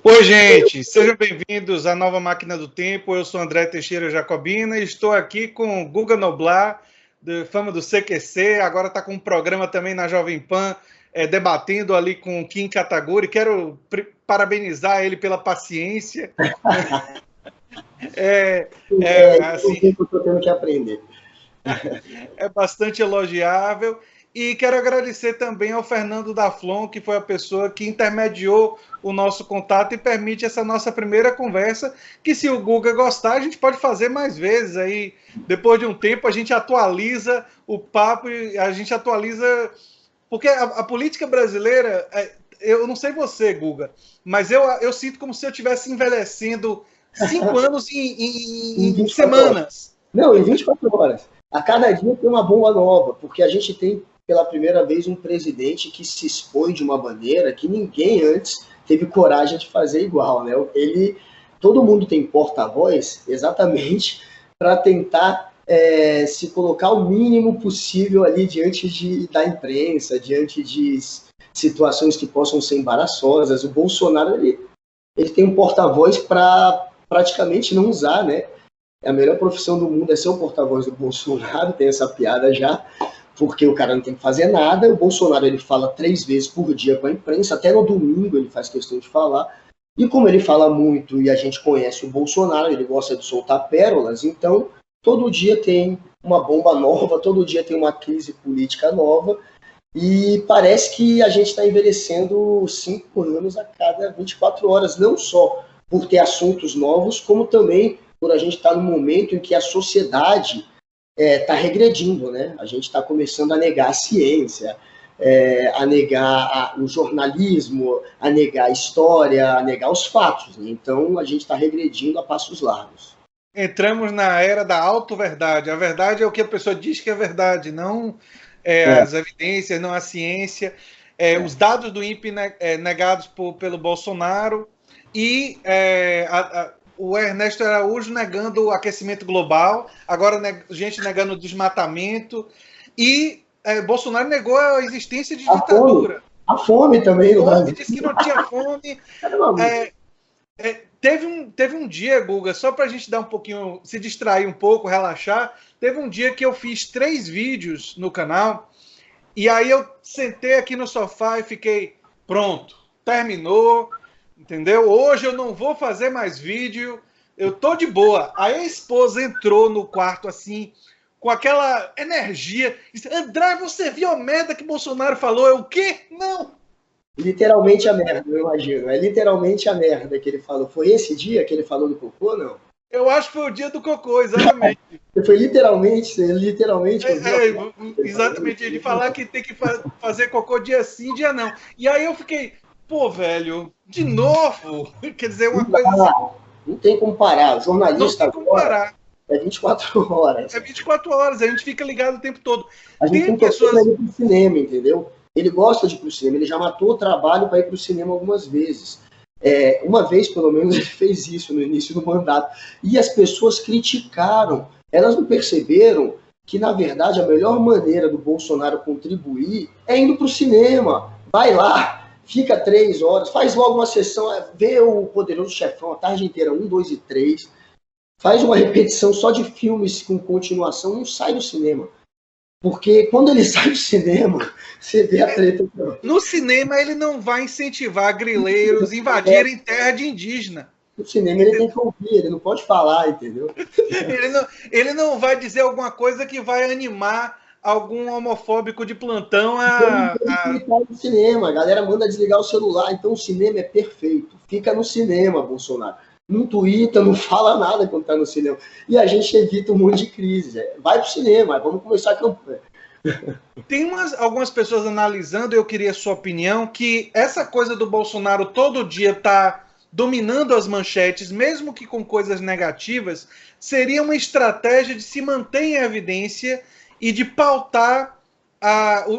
Oi, gente, sejam bem-vindos à nova Máquina do Tempo. Eu sou André Teixeira Jacobina e estou aqui com Guga Noblar, de fama do CQC. Agora está com um programa também na Jovem Pan, debatendo ali com o Kim Kataguiri. Quero parabenizar ele pela paciência. O que eu estou tendo que aprender. É bastante elogiável. E quero agradecer também ao Fernando Daflon, que foi a pessoa que intermediou o nosso contato e permite essa nossa primeira conversa, que se o Guga gostar, a gente pode fazer mais vezes. Aí, depois de um tempo, a gente atualiza o papo e a gente atualiza... Porque a política brasileira, eu não sei você, Guga, mas eu sinto como se eu estivesse envelhecendo 5 anos em semanas. Horas. Não, em 24 horas. A cada dia tem uma bomba nova, porque a gente tem, pela primeira vez, um presidente que se expõe de uma maneira que ninguém antes teve coragem de fazer igual, né? Todo mundo tem porta-voz exatamente para tentar se colocar o mínimo possível ali diante da imprensa, diante de situações que possam ser embaraçosas. O Bolsonaro, ele tem um porta-voz para praticamente não usar, né? A melhor profissão do mundo é ser o porta-voz do Bolsonaro, tem essa piada já, porque o cara não tem que fazer nada. O Bolsonaro, ele fala 3 vezes por dia com a imprensa, até no domingo ele faz questão de falar. E como ele fala muito e a gente conhece o Bolsonaro, ele gosta de soltar pérolas, então todo dia tem uma bomba nova, todo dia tem uma crise política nova, e parece que a gente está envelhecendo 5 anos a cada 24 horas, não só por ter assuntos novos, como também por a gente estar num momento em que a sociedade está regredindo, né? A gente está começando a negar a ciência, a negar o jornalismo, a negar a história, a negar os fatos, né? Então a gente está regredindo a passos largos. Entramos na era da auto-verdade. A verdade é o que a pessoa diz que é verdade, não as evidências, não a ciência. Os dados do INPE negados pelo Bolsonaro e o Ernesto Araújo negando o aquecimento global, agora gente negando o desmatamento, e Bolsonaro negou a existência de ditadura. A fome também no Brasil. Disse que não tinha fome. Teve um dia, Guga, só para a gente dar um pouquinho, se distrair um pouco, relaxar, teve um dia que eu fiz 3 vídeos no canal, e aí eu sentei aqui no sofá e fiquei, pronto, terminou, entendeu? Hoje eu não vou fazer mais vídeo, eu tô de boa. Aí a esposa entrou no quarto assim, com aquela energia, disse, André, você viu a merda que Bolsonaro falou? Eu, o quê? Não! Literalmente a merda, eu imagino. É literalmente a merda que ele falou. Foi esse dia que ele falou do cocô, não? Eu acho que foi o dia do cocô, exatamente. Foi literalmente. Exatamente, ele falar que tem que fazer cocô dia sim, dia não. E aí eu fiquei, pô, velho, de novo? Quer dizer, uma coisa assim. Não tem como parar. O jornalista não tem como parar. É 24 horas. É 24 horas, a gente fica ligado o tempo todo. A gente tem pessoas ir pro cinema, entendeu? Ele gosta de ir pro cinema, ele já matou o trabalho para ir pro cinema algumas vezes. Uma vez, pelo menos, ele fez isso no início do mandato. E as pessoas criticaram. Elas não perceberam que, na verdade, a melhor maneira do Bolsonaro contribuir é indo pro cinema. Vai lá, fica 3 horas, faz logo uma sessão, vê o Poderoso Chefão a tarde inteira, 1, 2 e 3. Faz uma repetição só de filmes com continuação, não sai do cinema. Porque quando ele sai do cinema, você vê a treta. No cinema, ele não vai incentivar grileiros invadirem terra de indígena. No cinema, ele tem que ouvir, ele não pode falar, entendeu? Ele não vai dizer alguma coisa que vai animar algum homofóbico de plantão a... No cinema, a galera manda desligar o celular, então o cinema é perfeito. Fica no cinema, Bolsonaro. Não tuita, não fala nada quando tá no cinema. E a gente evita um monte de crise. Vai pro cinema, vamos começar a campanha. Tem algumas pessoas analisando, eu queria a sua opinião, que essa coisa do Bolsonaro todo dia tá dominando as manchetes, mesmo que com coisas negativas, seria uma estratégia de se manter em evidência e de pautar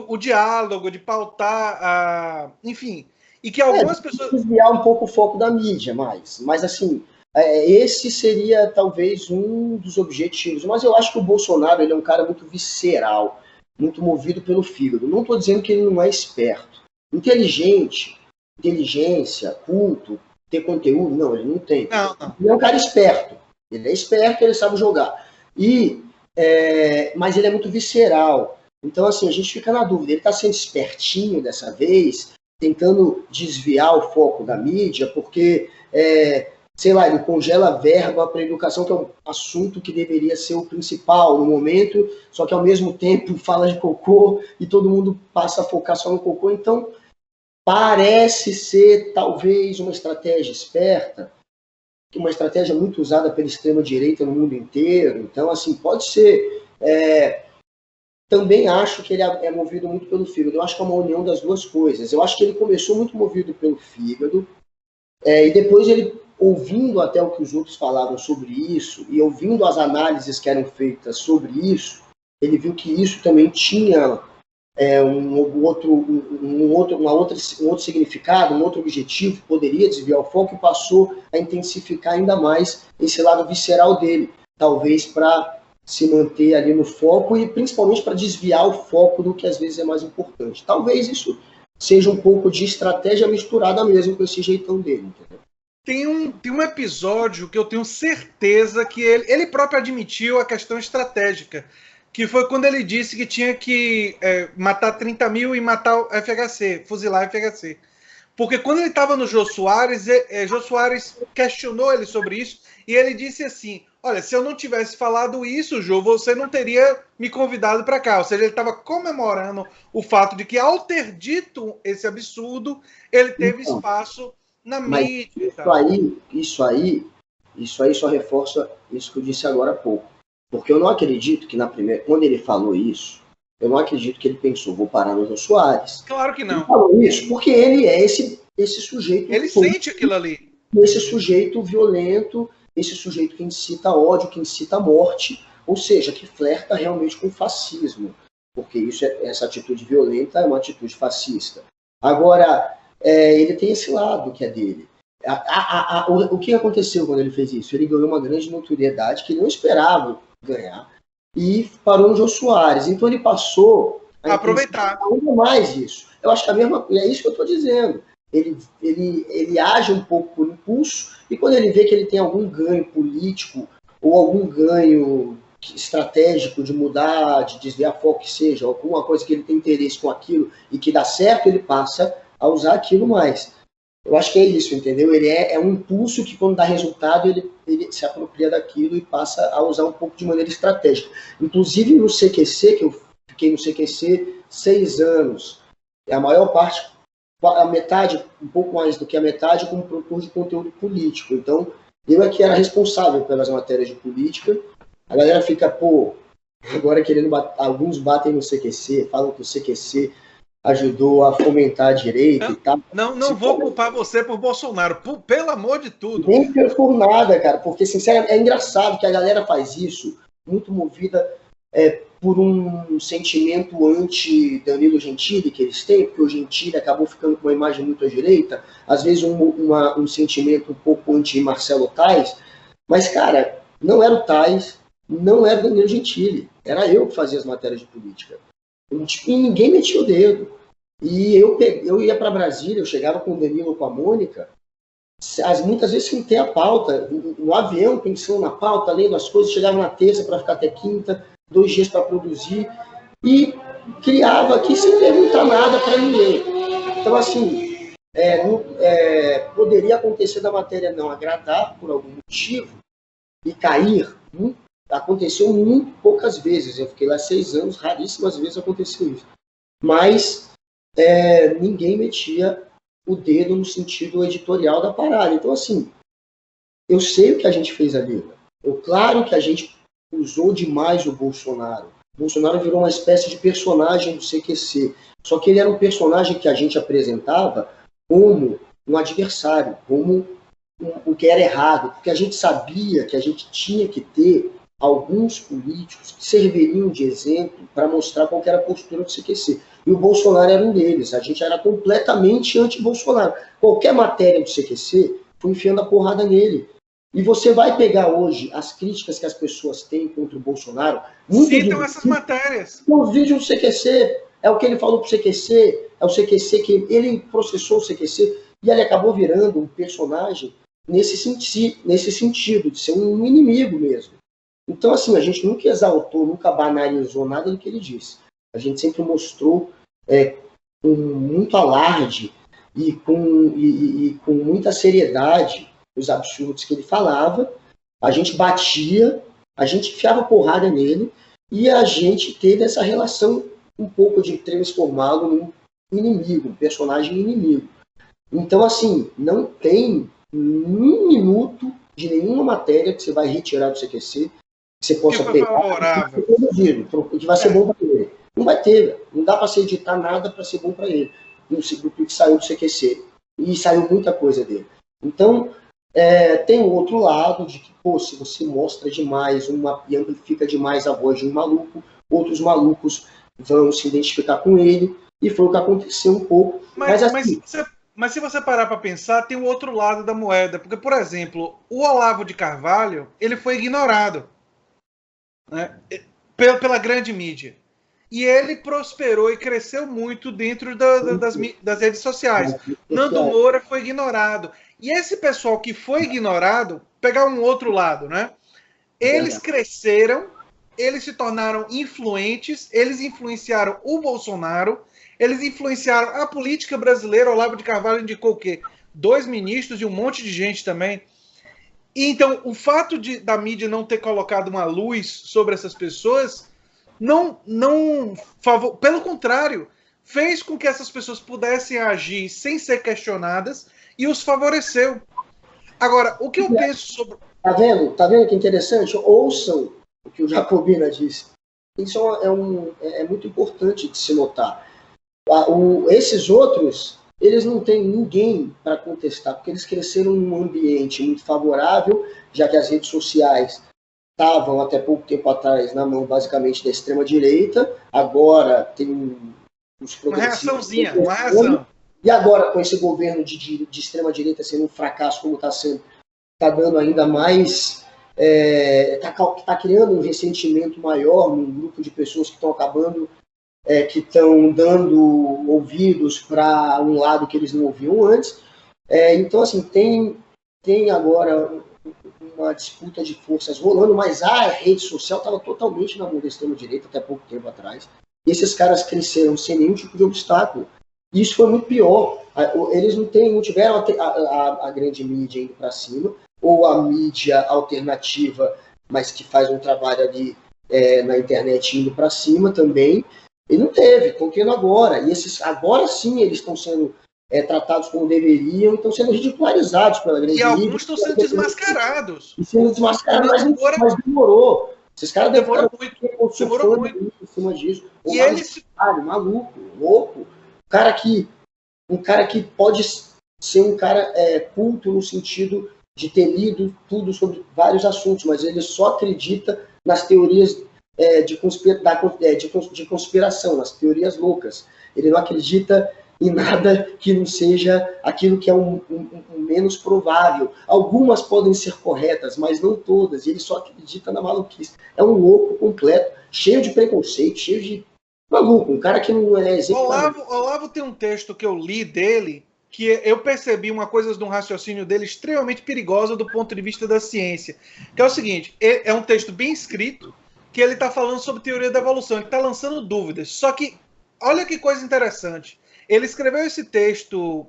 o diálogo, de pautar enfim... E que algumas pessoas... desviar um pouco o foco da mídia, mas assim, esse seria talvez um dos objetivos. Mas eu acho que o Bolsonaro, ele é um cara muito visceral, muito movido pelo fígado. Não estou dizendo que ele não é esperto. Inteligente, inteligência, culto, ter conteúdo? Não, ele não tem. Não, não. Ele é um cara esperto. Ele é esperto, ele sabe jogar. Mas ele é muito visceral. Então, assim, a gente fica na dúvida. Ele está sendo espertinho dessa vez, tentando desviar o foco da mídia, porque, sei lá, ele congela verba para a educação, que é um assunto que deveria ser o principal no momento, só que ao mesmo tempo fala de cocô e todo mundo passa a focar só no cocô. Então, parece ser talvez uma estratégia esperta, uma estratégia muito usada pela extrema-direita no mundo inteiro. Então, assim, pode ser. Também acho que ele é movido muito pelo fígado. Eu acho que é uma união das duas coisas. Eu acho que ele começou muito movido pelo fígado, e depois ele, ouvindo até o que os outros falavam sobre isso, e ouvindo as análises que eram feitas sobre isso, ele viu que isso também tinha um outro significado, um outro objetivo, poderia desviar o foco, e passou a intensificar ainda mais esse lado visceral dele, talvez para se manter ali no foco e principalmente para desviar o foco do que às vezes é mais importante. Talvez isso seja um pouco de estratégia misturada mesmo com esse jeitão dele, entendeu? Tem um episódio que eu tenho certeza que ele próprio admitiu a questão estratégica, que foi quando ele disse que tinha que matar 30 mil e matar o FHC, fuzilar o FHC. Porque quando ele estava no Jô Soares, Jô Soares questionou ele sobre isso, e ele disse assim: olha, se eu não tivesse falado isso, Jô, você não teria me convidado para cá. Ou seja, ele estava comemorando o fato de que, ao ter dito esse absurdo, ele teve espaço na mídia. Isso aí só reforça isso que eu disse agora há pouco. Porque eu não acredito que quando ele falou isso, eu não acredito que ele pensou, vou parar no Jô Soares. Claro que não. Ele falou isso porque ele é esse sujeito. Ele sente aquilo ali. Esse sujeito violento, esse sujeito que incita ódio, que incita morte, ou seja, que flerta realmente com o fascismo. Porque essa atitude violenta é uma atitude fascista. Agora, ele tem esse lado que é dele. O que aconteceu quando ele fez isso? Ele ganhou uma grande notoriedade que ele não esperava ganhar e parou no Jô Soares. Então ele passou a aproveitar ainda mais isso. Eu acho que é isso que eu estou dizendo. Ele age um pouco por impulso, e quando ele vê que ele tem algum ganho político ou algum ganho estratégico de mudar, de desviar foco, que seja, alguma coisa que ele tem interesse com aquilo e que dá certo, ele passa a usar aquilo mais. Eu acho que é isso, entendeu? Ele é um impulso que, quando dá resultado, ele se apropria daquilo e passa a usar um pouco de maneira estratégica. Inclusive no CQC, que eu fiquei no CQC 6 anos, a maior parte, a metade, um pouco mais do que a metade, como produtor de conteúdo político. Então, eu é que era responsável pelas matérias de política. A galera fica, agora querendo alguns batem no CQC, falam que o CQC ajudou a fomentar a direita e tal. Não vou culpar você por Bolsonaro, pelo amor de tudo. Nem por nada, cara, porque, sinceramente, é engraçado que a galera faz isso, muito movida por um sentimento anti-Danilo Gentili que eles têm, porque o Gentili acabou ficando com uma imagem muito à direita, às vezes um sentimento um pouco anti-Marcelo Tais, mas, cara, não era o Tais, não era o Danilo Gentili, era eu que fazia as matérias de política. E ninguém metia o dedo. E eu ia para Brasília, eu chegava com o Danilo ou com a Mônica, muitas vezes sem ter a pauta, no avião, pensando na pauta, lendo as coisas, chegava na terça para ficar até quinta, 2 dias para produzir, e criava aqui sem perguntar nada para ninguém. Então, assim, poderia acontecer da matéria não agradar por algum motivo e cair. Aconteceu muito poucas vezes. Eu fiquei lá 6 anos, raríssimas vezes aconteceu isso. Mas ninguém metia o dedo no sentido editorial da parada. Então, assim, eu sei o que a gente fez ali. Claro que a gente usou demais o Bolsonaro. O Bolsonaro virou uma espécie de personagem do CQC. Só que ele era um personagem que a gente apresentava como um adversário, como o que era errado, porque a gente sabia que a gente tinha que ter alguns políticos que serviriam de exemplo para mostrar qual era a postura do CQC. E o Bolsonaro era um deles. A gente era completamente anti-Bolsonaro. Qualquer matéria do CQC foi enfiando a porrada nele. E você vai pegar hoje as críticas que as pessoas têm contra o Bolsonaro. Citam essas matérias. Os vídeos do CQC, é o que ele falou para o CQC, é o CQC que ele processou o CQC. E ele acabou virando um personagem nesse sentido, de ser um inimigo mesmo. Então, assim, a gente nunca exaltou, nunca banalizou nada do que ele disse. A gente sempre mostrou com muito alarde e com muita seriedade os absurdos que ele falava. A gente batia, a gente enfiava porrada nele e a gente teve essa relação um pouco de transformá-lo num inimigo, um personagem inimigo. Então, assim, não tem um minuto de nenhuma matéria que você vai retirar do CQC, que você possa pegar, favorável, que vai ser bom para ele. Não vai ter, não dá para se editar nada para ser bom para ele, no que saiu do CQC. E saiu muita coisa dele. Então, tem o outro lado de que, pô, se você mostra demais e amplifica demais a voz de um maluco, outros malucos vão se identificar com ele, e foi o que aconteceu um pouco. Mas se você parar para pensar, tem o outro lado da moeda. Porque, por exemplo, o Olavo de Carvalho, ele foi ignorado, né, pela grande mídia. E ele prosperou e cresceu muito dentro das redes sociais. Nando Moura foi ignorado. E esse pessoal que foi ignorado, pegar um outro lado, né? Eles cresceram, eles se tornaram influentes, eles influenciaram o Bolsonaro, eles influenciaram a política brasileira. O Olavo de Carvalho indicou o quê? 2 ministros e um monte de gente também. E então, o fato da mídia não ter colocado uma luz sobre essas pessoas, pelo contrário, fez com que essas pessoas pudessem agir sem ser questionadas e os favoreceu. Agora, o que eu penso sobre... Tá vendo que interessante? Ouçam o que o Jacobina disse. Isso é muito importante de se notar. Esses outros, eles não têm ninguém para contestar, porque eles cresceram num ambiente muito favorável, já que as redes sociais estavam até pouco tempo atrás na mão basicamente da extrema-direita, agora tem os progressistas... Uma reação. E agora, com esse governo de extrema-direita sendo um fracasso como está sendo, está dando ainda mais... Está criando um ressentimento maior num grupo de pessoas que estão acabando... que estão dando ouvidos para um lado que eles não ouviam antes. Então, assim, tem agora uma disputa de forças rolando, mas a rede social estava totalmente na mão da extrema-direita até pouco tempo atrás. E esses caras cresceram sem nenhum tipo de obstáculo. E isso foi muito pior. Eles não tiveram a grande mídia indo para cima, ou a mídia alternativa, mas que faz um trabalho ali na internet indo para cima também. E não teve, estão tendo agora. E agora sim eles estão sendo tratados como deveriam e estão sendo ridicularizados pela grande mídia. E alguns estão sendo desmascarados. E sendo desmascarados, mas demorou. Esses caras demorou muito. Em cima disso. E eles... maluco, louco. Um cara que pode ser um cara culto no sentido de ter lido tudo sobre vários assuntos, mas ele só acredita nas teorias de conspiração, nas teorias loucas. Ele não acredita em nada que não seja aquilo que é um menos provável. Algumas podem ser corretas, mas não todas. E ele só acredita na maluquice. É um louco completo, cheio de preconceito, cheio de... maluco, um cara que não é executado. Olavo tem um texto que eu li dele, que eu percebi uma coisa de um raciocínio dele extremamente perigosa do ponto de vista da ciência. Que é o seguinte, é um texto bem escrito, que ele está falando sobre teoria da evolução, ele está lançando dúvidas. Só que, olha que coisa interessante. Ele escreveu esse texto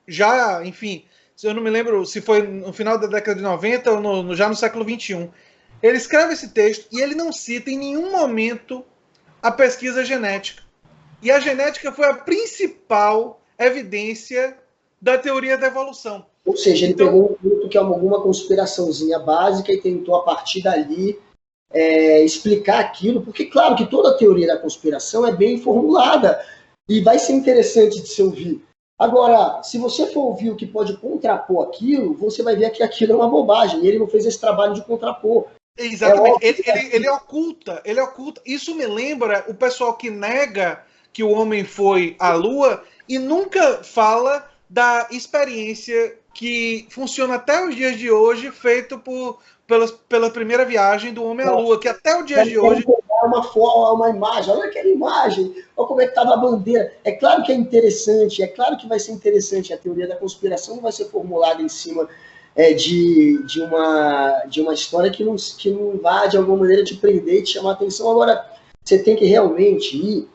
já, enfim, eu não me lembro se foi no final da década de 90 ou já no século XXI. Ele escreve esse texto e ele não cita em nenhum momento a pesquisa genética. E a genética foi a principal evidência da teoria da evolução. Ou seja, ele pegou um ponto que é alguma conspiraçãozinha básica e tentou, a partir dali, explicar aquilo, porque, claro, que toda a teoria da conspiração é bem formulada e vai ser interessante de se ouvir. Agora, se você for ouvir o que pode contrapor aquilo, você vai ver que aquilo é uma bobagem, e ele não fez esse trabalho de contrapor. Exatamente, ele oculta. Isso me lembra o pessoal que nega que o homem foi à Lua e nunca fala da experiência que funciona até os dias de hoje, feito pela primeira viagem do homem à Lua, que até o dia de hoje uma imagem, olha aquela imagem, olha como é que estava a bandeira. É claro que é interessante, é claro que vai ser interessante. A teoria da conspiração vai ser formulada em cima de uma história que não vai, de alguma maneira, te prender e te chamar a atenção. Agora, você tem que realmente ir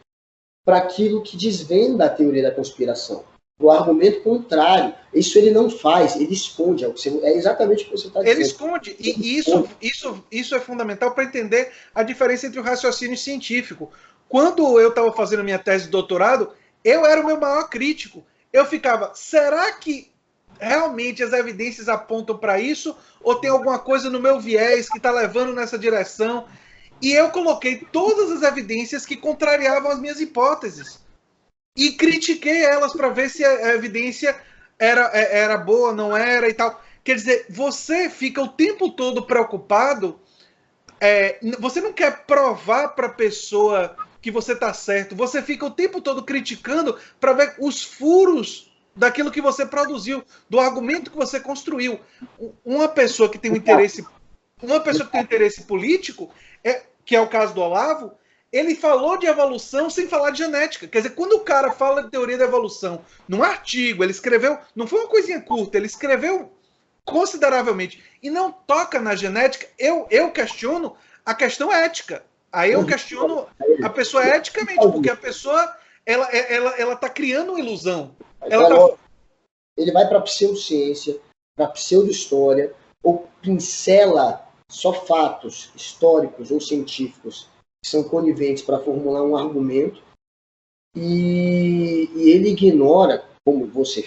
para aquilo que desvenda a teoria da conspiração. O argumento contrário. Isso ele não faz, ele esconde. É exatamente o que você está dizendo. Ele esconde, e isso é fundamental para entender a diferença entre o raciocínio científico. Quando eu estava fazendo minha tese de doutorado, eu era o meu maior crítico. Eu ficava, será que realmente as evidências apontam para isso? Ou tem alguma coisa no meu viés que está levando nessa direção? E eu coloquei todas as evidências que contrariavam as minhas hipóteses. E critiquei elas para ver se a evidência era boa, não era e tal. Quer dizer, você fica o tempo todo preocupado, você não quer provar para a pessoa que você está certo, você fica o tempo todo criticando para ver os furos daquilo que você produziu, do argumento que você construiu. Uma pessoa que tem um interesse político, que é o caso do Olavo, ele falou de evolução sem falar de genética. Quer dizer, quando o cara fala de teoria da evolução num artigo, ele escreveu, não foi uma coisinha curta, ele escreveu consideravelmente e não toca na genética, eu questiono a questão ética. Aí eu questiono a pessoa eticamente, porque a pessoa ela está criando uma ilusão. Ele vai para a pseudociência, para a pseudo-história, ou pincela só fatos históricos ou científicos que são coniventes para formular um argumento, e ele ignora, como você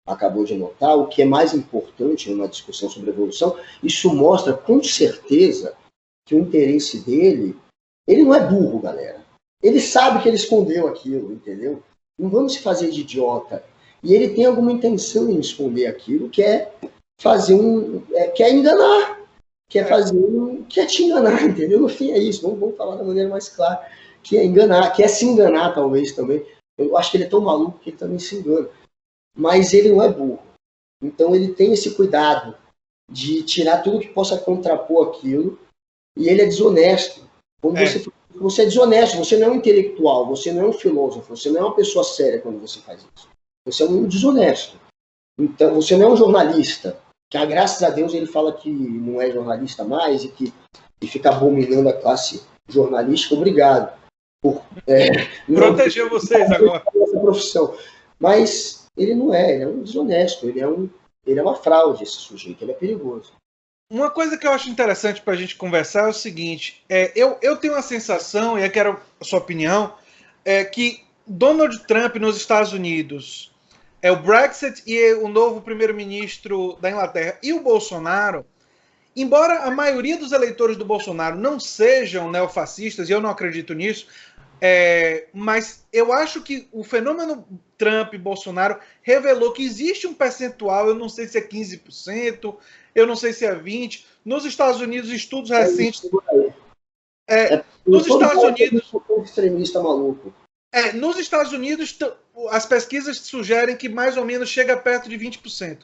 acabou de notar, o que é mais importante numa discussão sobre evolução. Isso mostra com certeza que o interesse dele, ele não é burro, galera. Ele sabe que ele escondeu aquilo, entendeu? Não vamos se fazer de idiota. E ele tem alguma intenção em esconder aquilo, que é fazer quer enganar. Quer te enganar, entendeu? No fim é isso, vamos falar da maneira mais clara. Que é enganar, quer se enganar talvez também. Eu acho que ele é tão maluco que ele também se engana. Mas ele não é burro. Então ele tem esse cuidado de tirar tudo que possa contrapor aquilo, e ele é desonesto. Quando você é desonesto, você não é um intelectual, você não é um filósofo, você não é uma pessoa séria quando você faz isso. Você é um desonesto. Então, você não é um jornalista, que graças a Deus ele fala que não é jornalista mais e fica abominando a classe jornalística. Obrigado por proteger vocês agora. Essa profissão. Mas ele não é, ele é um desonesto, ele é uma fraude, esse sujeito, ele é perigoso. Uma coisa que eu acho interessante para a gente conversar é o seguinte, eu tenho a sensação, e eu quero a sua opinião, que Donald Trump nos Estados Unidos, o Brexit e o novo primeiro-ministro da Inglaterra e o Bolsonaro, embora a maioria dos eleitores do Bolsonaro não sejam neofascistas, e eu não acredito nisso, mas eu acho que o fenômeno Trump e Bolsonaro revelou que existe um percentual, eu não sei se é 15%, eu não sei se é 20%, nos Estados Unidos, estudos recentes... nos Estados Unidos... extremista maluco. Nos Estados Unidos, as pesquisas sugerem que mais ou menos chega perto de 20%.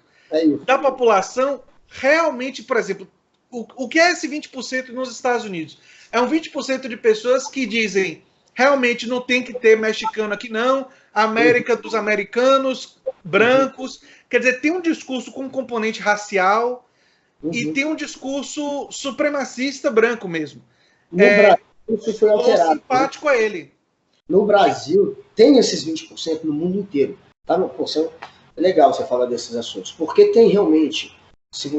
Da população, realmente, por exemplo, o que é esse 20% nos Estados Unidos? É um 20% de pessoas que dizem, realmente não tem que ter mexicano aqui não, América dos americanos, brancos, quer dizer, tem um discurso com um componente racial e tem um discurso supremacista branco mesmo. No Brasil, isso foi alterado. Simpático a ele. No Brasil, tem esses 20% no mundo inteiro. Tá? É legal você falar desses assuntos, porque tem realmente,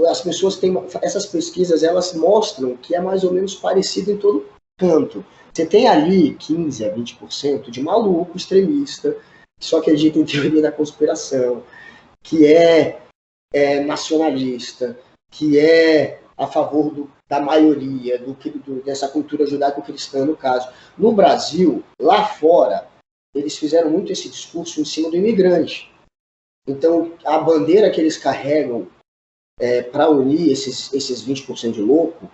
as pessoas têm, essas pesquisas, elas mostram que é mais ou menos parecido em todo canto. Você tem ali 15% a 20% de maluco extremista, que só acredita em teoria da conspiração, que é nacionalista, que é a favor da maioria, dessa cultura judaico-cristã, no caso. No Brasil, lá fora, eles fizeram muito esse discurso em cima do imigrante. Então, a bandeira que eles carregam para unir esses 20% de louco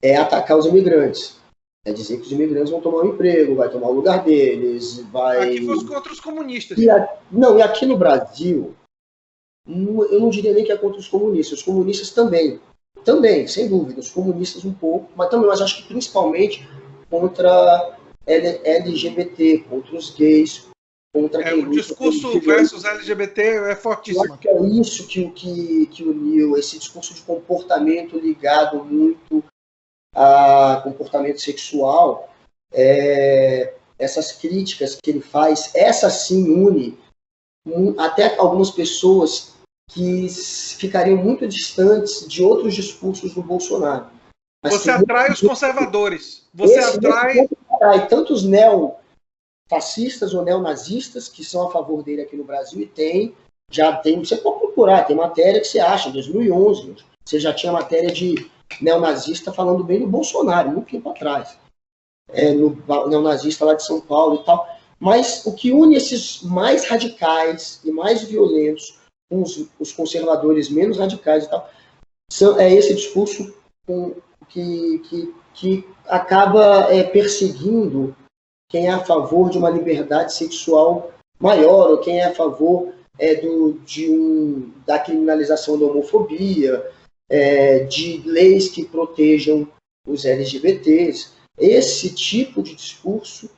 é atacar os imigrantes. É dizer que os imigrantes vão tomar um emprego, vai tomar o lugar deles, vai... Aqui foi contra os comunistas. E aqui no Brasil, eu não diria nem que é contra os comunistas. Os comunistas também, sem dúvida. Os comunistas um pouco, mas acho que principalmente contra LGBT, contra os gays, contra quem o discurso versus LGBT é fortíssimo. Eu acho que é isso que uniu, esse discurso de comportamento ligado muito a comportamento sexual, essas críticas que ele faz, essa sim une até algumas pessoas que ficariam muito distantes de outros discursos do Bolsonaro. Mas você atrai os conservadores. Você atrai tanto os neofascistas ou neonazistas que são a favor dele aqui no Brasil, e você pode procurar, tem matéria que você acha, em 2011, você já tinha matéria de neonazista falando bem do Bolsonaro, muito tempo atrás. No neonazista lá de São Paulo e tal. Mas o que une esses mais radicais e mais violentos com os conservadores menos radicais e tal, é esse discurso que acaba perseguindo quem é a favor de uma liberdade sexual maior, ou quem é a favor da criminalização da homofobia, de leis que protejam os LGBTs. Esse tipo de discurso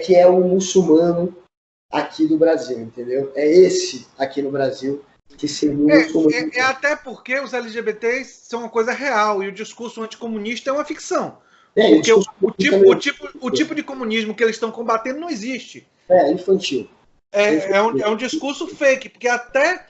que é o muçulmano aqui do Brasil, entendeu? É esse aqui no Brasil que seria o muçulmano. Até porque os LGBTs são uma coisa real e o discurso anticomunista é uma ficção. Porque o tipo de comunismo que eles estão combatendo não existe. Infantil. É um discurso fake, porque até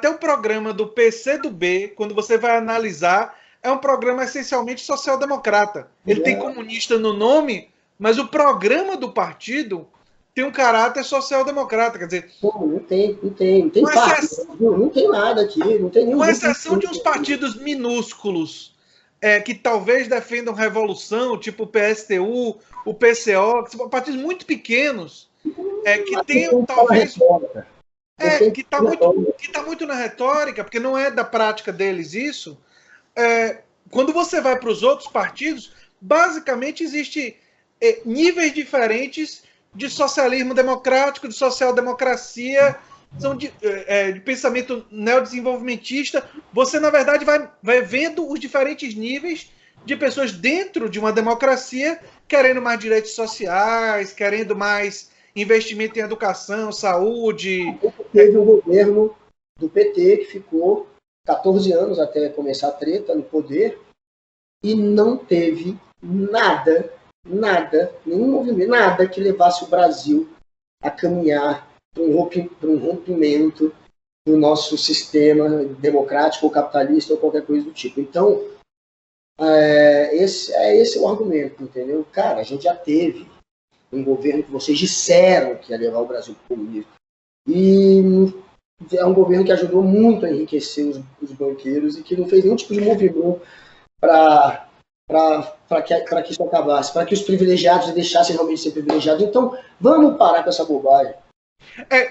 o programa do PCdoB, quando você vai analisar, é um programa essencialmente social-democrata. Ele tem comunista no nome, mas o programa do partido tem um caráter social-democrata, quer dizer... Não tem não tem nada aqui, não tem nenhum... Com exceção de uns partidos minúsculos, que talvez defendam revolução, tipo o PSTU, o PCO, que são partidos muito pequenos, que tem talvez... que está muito na retórica, porque não é da prática deles isso. Quando você vai para os outros partidos, basicamente existe níveis diferentes de socialismo democrático, de social-democracia, de pensamento neodesenvolvimentista. Você, na verdade, vai vendo os diferentes níveis de pessoas dentro de uma democracia querendo mais direitos sociais, querendo mais investimento em educação, saúde. Teve um governo do PT que ficou 14 anos até começar a treta no poder e não teve nada, nenhum movimento, nada que levasse o Brasil a caminhar para um rompimento do nosso sistema democrático ou capitalista ou qualquer coisa do tipo. Então, esse é o argumento, entendeu? Cara, a gente já teve um governo que vocês disseram que ia levar o Brasil para o comunismo. E é um governo que ajudou muito a enriquecer os banqueiros e que não fez nenhum tipo de movimento para que isso acabasse, para que os privilegiados deixassem realmente ser privilegiados. Então, vamos parar com essa bobagem.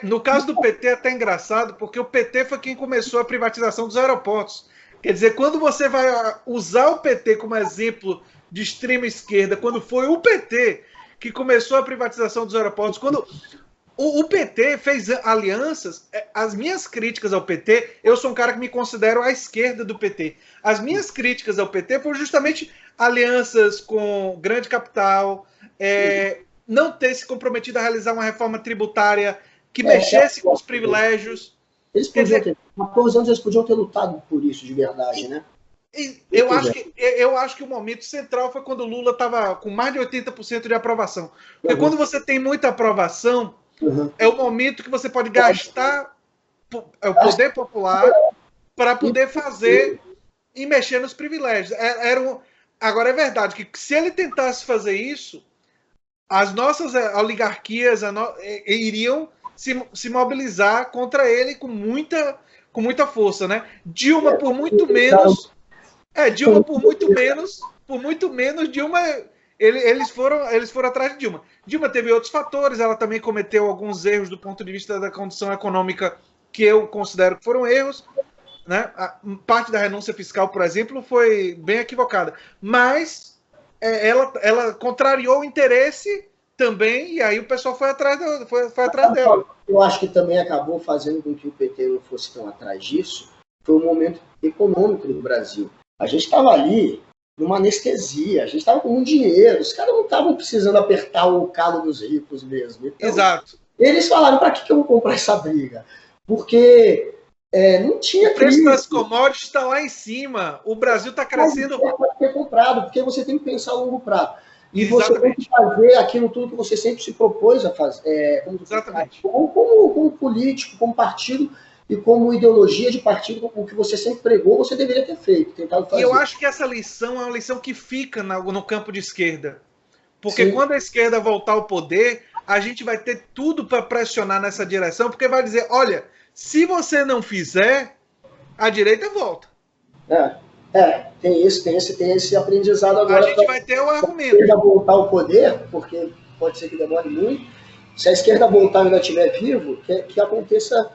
No caso do PT é até engraçado, porque o PT foi quem começou a privatização dos aeroportos. Quer dizer, quando você vai usar o PT como exemplo de extrema esquerda, quando foi o PT que começou a privatização dos aeroportos, quando o PT fez alianças, as minhas críticas ao PT, eu sou um cara que me considero à esquerda do PT. As minhas críticas ao PT foram justamente alianças com grande capital, não ter se comprometido a realizar uma reforma tributária que mexesse com os privilégios. Eles podiam ter, há 14 anos eles podiam ter lutado por isso de verdade, né? Eu acho que o momento central foi quando o Lula estava com mais de 80% de aprovação. Porque quando você tem muita aprovação, é o momento que você pode gastar o poder popular para poder fazer e mexer nos privilégios. Agora, é verdade que se ele tentasse fazer isso, as nossas oligarquias iriam se mobilizar contra ele com muita força, né? Dilma, por muito menos... Dilma, por muito menos, Dilma, eles foram atrás de Dilma. Dilma teve outros fatores, ela também cometeu alguns erros do ponto de vista da condição econômica que eu considero que foram erros, né? Parte da renúncia fiscal, por exemplo, foi bem equivocada. Mas ela contrariou o interesse também, e aí o pessoal foi atrás dela. Eu acho que também acabou fazendo com que o PT não fosse tão atrás disso, foi o momento econômico do Brasil. A gente estava ali numa anestesia, a gente estava com muito dinheiro, os caras não estavam precisando apertar o calo dos ricos mesmo. Então, Exato. eles falaram, para que eu vou comprar essa briga? Porque não tinha o preço crise. das commodities está lá em cima. O Brasil está crescendo. Pode ter comprado, porque você tem que pensar a longo prazo. E Exatamente. você tem que fazer aquilo tudo que você sempre se propôs a fazer. Exatamente. Como político, como partido e como ideologia de partido, o que você sempre pregou, você deveria ter feito, tentado fazer. E eu acho que essa lição é uma lição que fica no campo de esquerda. Porque Sim. Quando a esquerda voltar ao poder, a gente vai ter tudo para pressionar nessa direção, porque vai dizer, olha, se você não fizer, a direita volta. Tem esse aprendizado agora. A gente vai ter o argumento. Se a esquerda voltar ao poder, porque pode ser que demore muito, se a esquerda voltar e ainda estiver vivo, que aconteça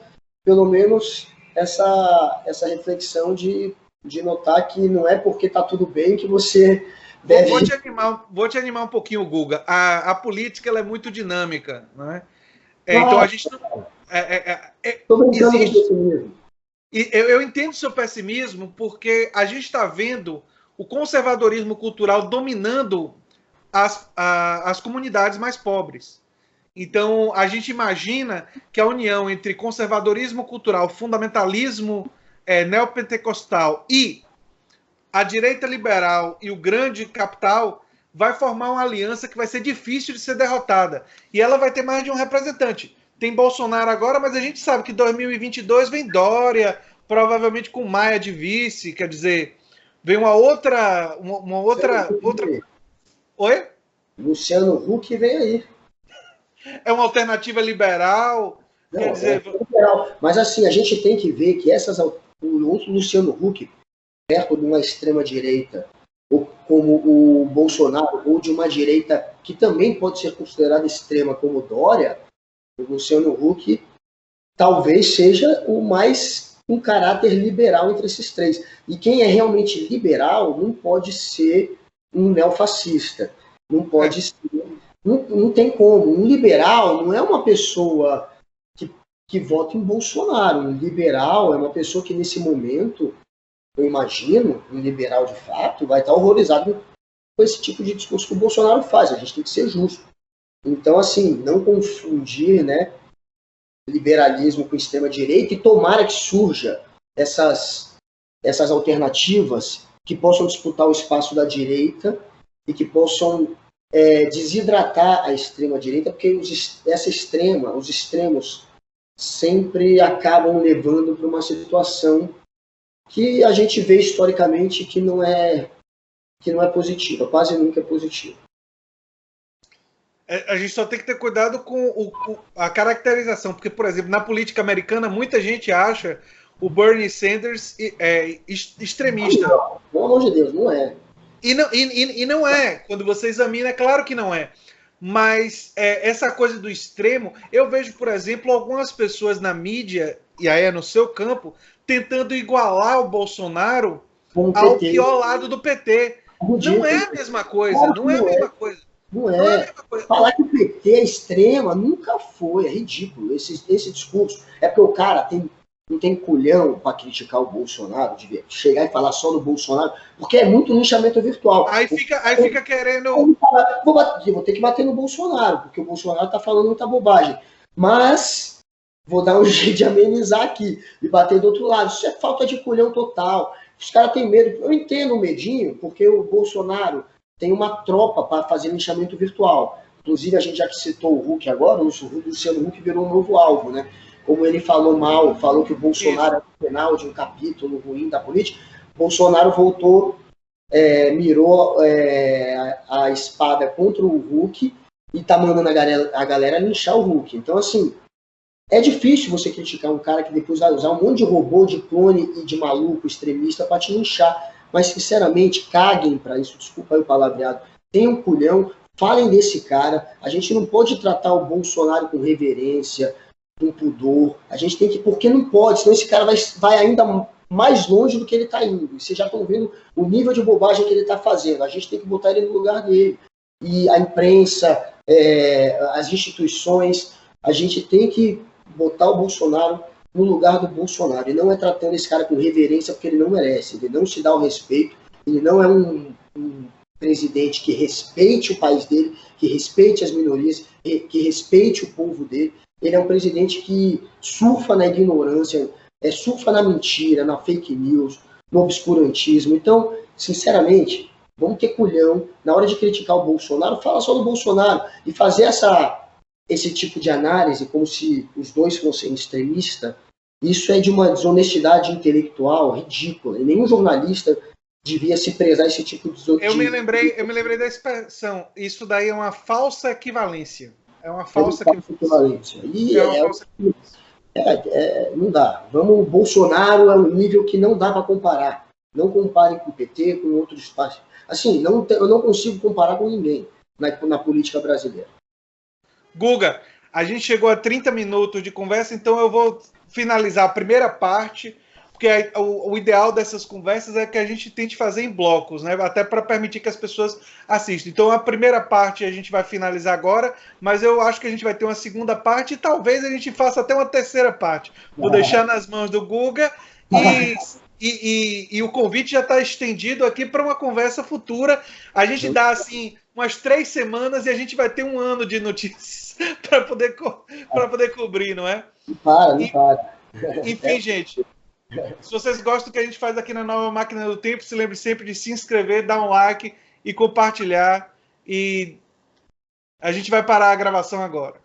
pelo menos essa reflexão de notar que não é porque está tudo bem que você deve... Vou te animar um pouquinho, Guga. A política ela é muito dinâmica, né? Então a gente não... existe... Eu entendo o seu pessimismo porque a gente está vendo o conservadorismo cultural dominando as comunidades mais pobres. Então, a gente imagina que a união entre conservadorismo cultural, fundamentalismo neopentecostal e a direita liberal e o grande capital vai formar uma aliança que vai ser difícil de ser derrotada. E ela vai ter mais de um representante. Tem Bolsonaro agora, mas a gente sabe que 2022 vem Dória, provavelmente com Maia de vice, quer dizer, vem uma outra... Oi? Luciano Huck vem aí. É uma alternativa liberal. Não, quer dizer... liberal. Mas assim, a gente tem que ver que o outro Luciano Huck, perto de uma extrema-direita, ou como o Bolsonaro, ou de uma direita que também pode ser considerada extrema como Dória, o Luciano Huck talvez seja o mais um caráter liberal entre esses três. E quem é realmente liberal não pode ser um neofascista. Não pode ser... Não tem como. Um liberal não é uma pessoa que vota em Bolsonaro. Um liberal é uma pessoa que, nesse momento, eu imagino, um liberal de fato, vai estar horrorizado com esse tipo de discurso que o Bolsonaro faz. A gente tem que ser justo. Então, assim, não confundir, né, liberalismo com extrema-direita, e tomara que surja essas alternativas que possam disputar o espaço da direita e que possam desidratar a extrema-direita, porque os extremos sempre acabam levando para uma situação que a gente vê historicamente que não é positiva, quase nunca é positiva. A gente só tem que ter cuidado com a caracterização, porque, por exemplo, na política americana, muita gente acha o Bernie Sanders extremista. Não, pelo amor de Deus, não é. E não é. Quando você examina, é claro que não é. Mas essa coisa do extremo, eu vejo, por exemplo, algumas pessoas na mídia, e aí é no seu campo, tentando igualar o Bolsonaro ao pior lado do PT. Não é a mesma coisa, não é a mesma coisa. Não é. Falar que o PT é extrema nunca foi, é ridículo. Esse discurso é porque o cara não tem culhão para criticar o Bolsonaro, de chegar e falar só do Bolsonaro, porque é muito linchamento virtual. Aí fica querendo... Vou ter que bater no Bolsonaro, porque o Bolsonaro está falando muita bobagem. Mas vou dar um jeito de amenizar aqui e bater do outro lado. Isso é falta de culhão total. Os caras têm medo. Eu entendo o medinho, porque o Bolsonaro tem uma tropa para fazer linchamento virtual. Inclusive, a gente já que citou o Huck agora, o Luciano Huck virou um novo alvo, né? Como ele falou que o Bolsonaro é o final de um capítulo ruim da política, Bolsonaro voltou, mirou a espada contra o Huck e tá mandando a galera linchar o Huck. Então, assim, é difícil você criticar um cara que depois vai usar um monte de robô, de clone e de maluco, extremista para te linchar. Mas, sinceramente, caguem para isso. Desculpa aí o palavreado. Tenham culhão, falem desse cara. A gente não pode tratar o Bolsonaro com reverência, com pudor. A gente tem que... Porque não pode, senão esse cara vai ainda mais longe do que ele está indo. E vocês já estão vendo o nível de bobagem que ele está fazendo. A gente tem que botar ele no lugar dele. E a imprensa, as instituições, a gente tem que botar o Bolsonaro no lugar do Bolsonaro. E não é tratando esse cara com reverência porque ele não merece. Ele não se dá o respeito. ele não é um presidente que respeite o país dele, que respeite as minorias, que respeite o povo dele. Ele é um presidente que surfa na ignorância, surfa na mentira, na fake news, no obscurantismo. Então, sinceramente, vamos ter culhão. Na hora de criticar o Bolsonaro, fala só do Bolsonaro. E fazer esse tipo de análise, como se os dois fossem extremistas, isso é de uma desonestidade intelectual ridícula. E nenhum jornalista devia se prezar esse tipo de... Eu me lembrei da expressão. Isso daí é uma falsa equivalência. É uma falsa equivalência. E não dá. O Bolsonaro é um nível que não dá para comparar. Não compare com o PT, com outros espaços. Assim, eu não consigo comparar com ninguém na política brasileira. Guga, a gente chegou a 30 minutos de conversa, então eu vou finalizar a primeira parte, porque o ideal dessas conversas é que a gente tente fazer em blocos, né? Até para permitir que as pessoas assistam. Então a primeira parte a gente vai finalizar agora, mas eu acho que a gente vai ter uma segunda parte e talvez a gente faça até uma terceira parte. Vou deixar nas mãos do Guga e o convite já está estendido aqui para uma conversa futura. A gente dá assim umas 3 semanas e a gente vai ter um ano de notícias para poder cobrir, não é? Não para. Enfim, gente, se vocês gostam do que a gente faz aqui na Nova Máquina do Tempo, se lembre sempre de se inscrever, dar um like e compartilhar. E a gente vai parar a gravação agora.